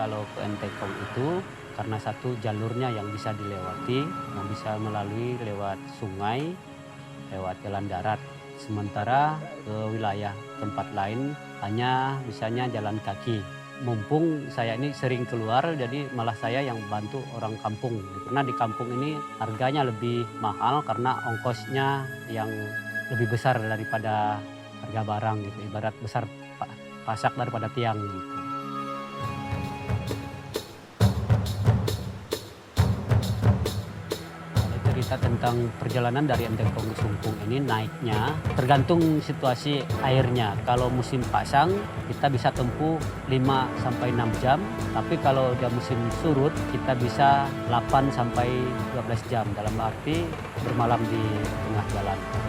kalau ke Entekong itu karena satu jalurnya yang bisa dilewati, yang bisa melalui lewat sungai, lewat jalan darat. Sementara ke wilayah tempat lain hanya bisanya jalan kaki. Mumpung saya ini sering keluar, jadi malah saya yang bantu orang kampung. Karena di kampung ini harganya lebih mahal karena ongkosnya yang lebih besar daripada harga barang gitu. Ibarat besar pasak daripada tiang gitu. Cerita tentang perjalanan dari Entekong ke Sungkung ini naiknya tergantung situasi airnya. Kalau musim pasang kita bisa tempuh 5 sampai 6 jam, tapi kalau udah musim surut kita bisa 8 sampai 12 jam. Dalam arti bermalam di tengah jalan di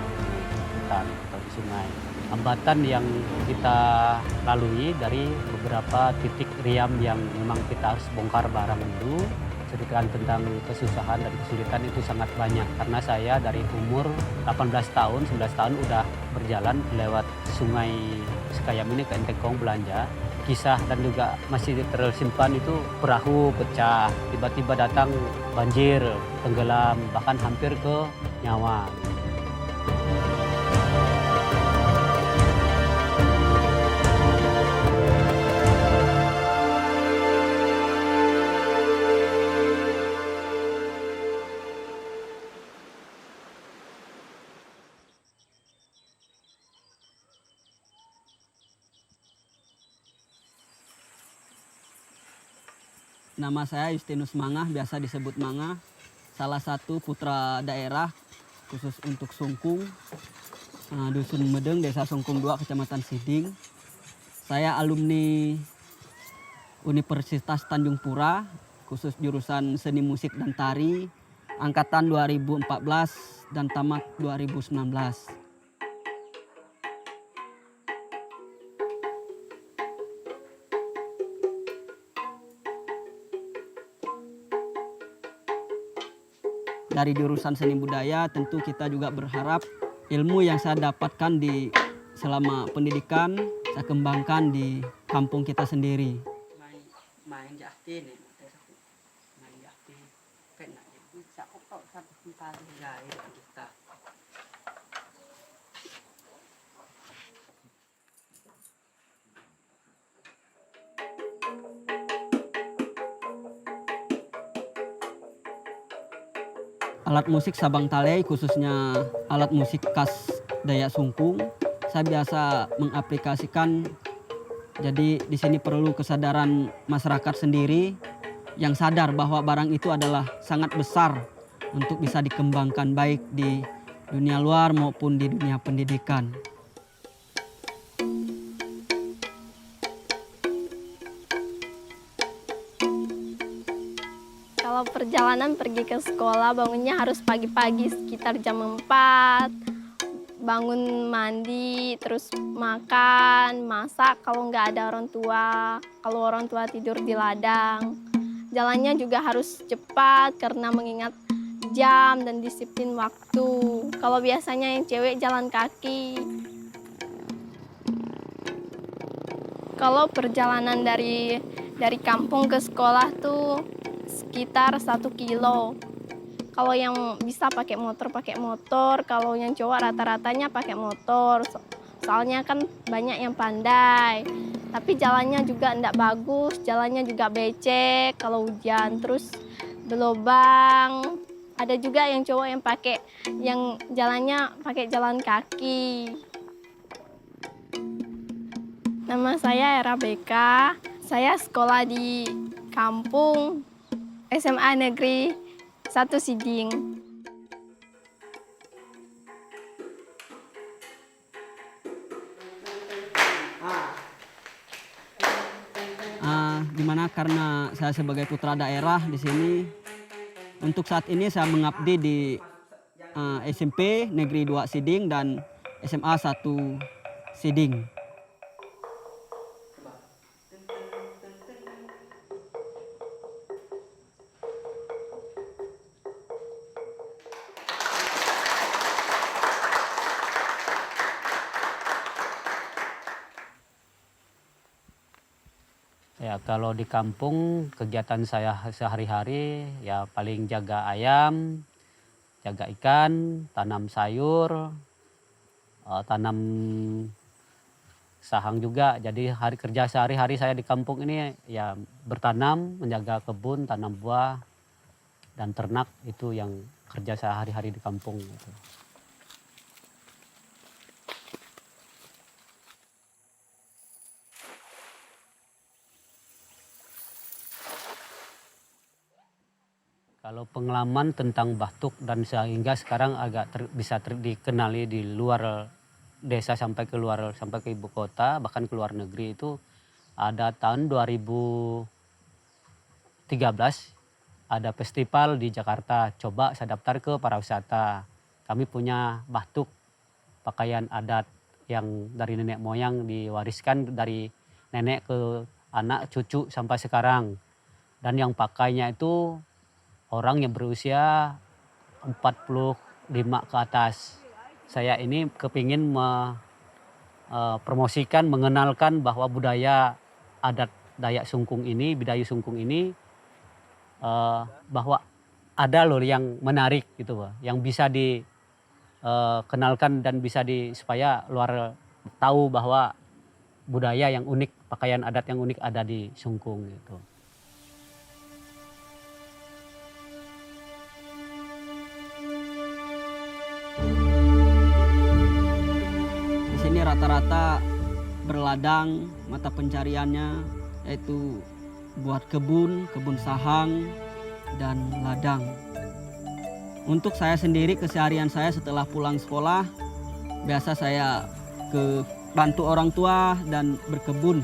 hutan atau di sungai. Hambatan yang kita lalui dari beberapa titik riam yang memang kita harus bongkar barang dulu. Ceritakan tentang kesusahan dan kesulitan itu sangat banyak karena saya dari umur 18 tahun, 19 tahun udah berjalan lewat sungai Sekayam ini ke Entekong belanja. Kisah dan juga masih tersimpan itu perahu pecah, tiba-tiba datang banjir, tenggelam, bahkan hampir ke nyawa. Nama saya Justinus Mangah, biasa disebut Mangah. Salah satu putra daerah khusus untuk Sungkung, Dusun Medeng, Desa Sungkung 2, Kecamatan Siding. Saya alumni Universitas Tanjung Pura, khusus jurusan Seni Musik dan Tari, angkatan 2014 dan tamat 2019. Dari jurusan seni budaya tentu kita juga berharap ilmu yang saya dapatkan selama pendidikan saya kembangkan di kampung kita sendiri. Alat musik Sabang Talei, khususnya alat musik khas Dayak Sungkung, saya biasa mengaplikasikan. Jadi di sini perlu kesadaran masyarakat sendiri yang sadar bahwa barang itu adalah sangat besar untuk bisa dikembangkan baik di dunia luar maupun di dunia pendidikan. Kalau perjalanan pergi ke sekolah bangunnya harus pagi-pagi sekitar jam 4. Bangun mandi, terus makan, masak kalau nggak ada orang tua. Kalau orang tua tidur di ladang. Jalannya juga harus cepat karena mengingat jam dan disiplin waktu. Kalau biasanya yang cewek jalan kaki. Kalau perjalanan dari kampung ke sekolah tuh sekitar 1 kilo. Kalau yang bisa pakai motor. Kalau yang cowok rata-ratanya pakai motor. Soalnya kan banyak yang pandai. Tapi jalannya juga enggak bagus, jalannya juga becek kalau hujan. Terus berlubang. Ada juga yang cowok yang jalannya pakai jalan kaki. Nama saya Era BK. Saya sekolah di kampung SMA Negeri 1 Siding. Dimana karena saya sebagai putra daerah di sini, untuk saat ini saya mengabdi di SMP Negeri 2 Siding dan SMA 1 Siding. Ya, kalau di kampung kegiatan saya sehari-hari ya paling jaga ayam, jaga ikan, tanam sayur, tanam sahang juga. Jadi hari kerja sehari-hari saya di kampung ini ya bertanam, menjaga kebun, tanam buah dan ternak, itu yang kerja sehari-hari di kampung gitu. Kalau pengalaman tentang batuk dan sehingga sekarang agak bisa dikenali di luar desa sampai ke luar, sampai ke ibu kota, bahkan ke luar negeri, itu ada tahun 2013 ada festival di Jakarta. Coba saya daftar ke pariwisata. Kami punya batuk, pakaian adat yang dari nenek moyang diwariskan dari nenek ke anak cucu sampai sekarang. Dan yang pakainya itu orang yang berusia 45 ke atas. Saya ini kepingin promosikan, mengenalkan bahwa budaya adat Dayak Sungkung ini, Bidayuh Sungkung ini, bahwa ada loh yang menarik gitu, yang bisa dikenalkan dan bisa supaya luar tahu bahwa budaya yang unik, pakaian adat yang unik ada di Sungkung gitu. Di sini rata-rata berladang, mata pencariannya yaitu buat kebun sahang, dan ladang. Untuk saya sendiri, keseharian saya setelah pulang sekolah, biasa saya ke bantu orang tua dan berkebun.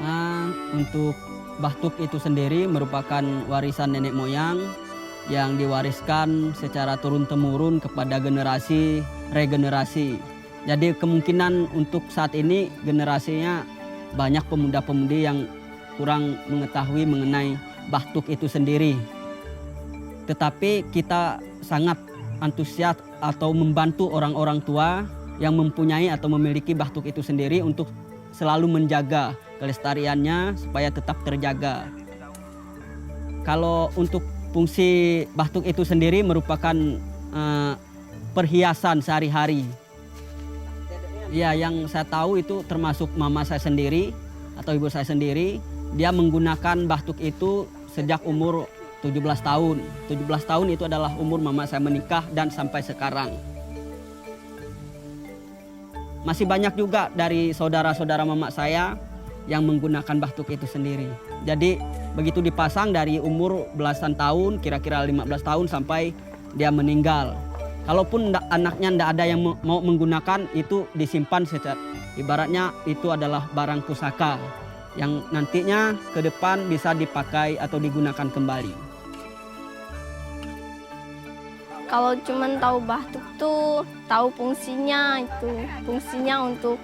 Nah, untuk batuk itu sendiri merupakan warisan nenek moyang yang diwariskan secara turun-temurun kepada generasi regenerasi. Jadi kemungkinan untuk saat ini generasinya banyak pemuda-pemudi yang kurang mengetahui mengenai batuk itu sendiri. Tetapi kita sangat antusias atau membantu orang-orang tua yang mempunyai atau memiliki batuk itu sendiri untuk selalu menjaga kelestariannya supaya tetap terjaga. Kalau untuk fungsi batuk itu sendiri merupakan perhiasan sehari-hari. Ya, yang saya tahu itu termasuk mama saya sendiri atau ibu saya sendiri, dia menggunakan batuk itu sejak umur 17 tahun. 17 tahun itu adalah umur mama saya menikah dan sampai sekarang. Masih banyak juga dari saudara-saudara mama saya yang menggunakan batuk itu sendiri. Jadi begitu dipasang dari umur belasan tahun, kira-kira 15 tahun sampai dia meninggal. Kalaupun anaknya tidak ada yang mau menggunakan, itu disimpan secara ibaratnya itu adalah barang pusaka yang nantinya ke depan bisa dipakai atau digunakan kembali. Kalau cuman tahu batuk tuh tahu fungsinya, itu fungsinya untuk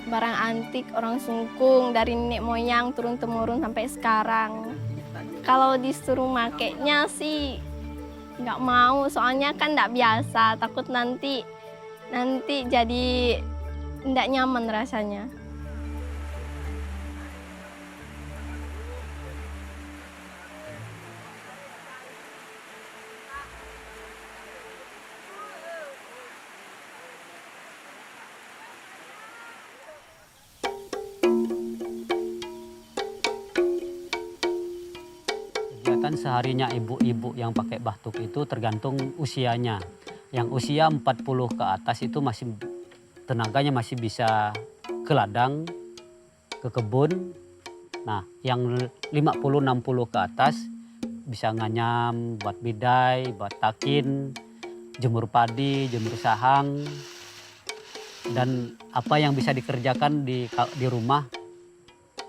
barang antik orang Sungkung dari nenek moyang turun temurun sampai sekarang. Kalau disuruh makainya sih nggak mau, soalnya kan nggak biasa, takut nanti jadi nggak nyaman rasanya. Kegiatan seharinya ibu-ibu yang pakai batuk itu tergantung usianya. Yang usia 40 ke atas itu masih tenaganya masih bisa ke ladang, ke kebun. Nah, yang 50-60 ke atas bisa nganyam, buat bidai, buat takin, jemur padi, jemur sahang, dan apa yang bisa dikerjakan di rumah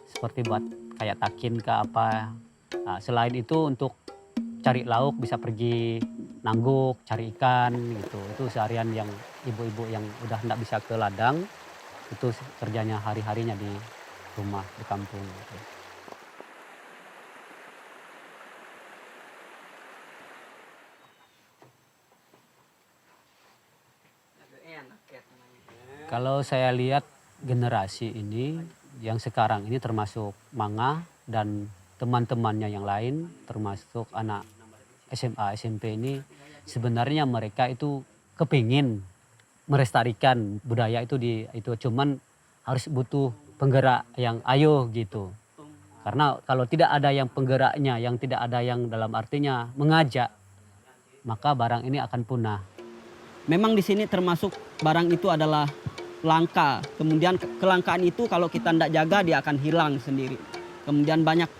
seperti buat kayak takin ke apa. Nah, selain itu untuk cari lauk bisa pergi nangguk, cari ikan gitu. Itu seharian yang ibu-ibu yang udah enggak bisa ke ladang, itu kerjanya hari-harinya di rumah, di kampung gitu. Kalau saya lihat generasi ini yang sekarang ini termasuk Manga dan teman-temannya yang lain, termasuk anak SMA, SMP ini, sebenarnya mereka itu kepingin melestarikan budaya itu cuman harus butuh penggerak yang ayo gitu. Karena kalau tidak ada yang penggeraknya, yang tidak ada yang dalam artinya mengajak, maka barang ini akan punah. Memang di sini termasuk barang itu adalah langka. Kemudian kelangkaan itu kalau kita tidak jaga dia akan hilang sendiri. Kemudian banyak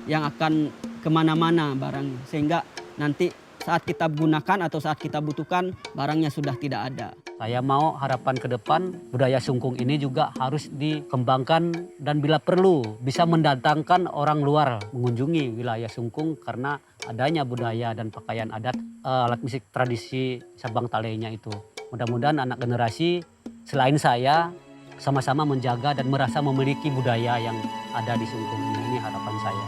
yang akan kemana-mana barang. Sehingga nanti saat kita gunakan atau saat kita butuhkan barangnya sudah tidak ada. Saya mau harapan ke depan budaya sungkung ini juga harus dikembangkan dan bila perlu bisa mendatangkan orang luar mengunjungi wilayah Sungkung karena adanya budaya dan pakaian adat alat musik tradisi Sabang Talainya itu. Mudah-mudahan anak generasi selain saya sama-sama menjaga dan merasa memiliki budaya yang ada di Sungkung ini harapan saya.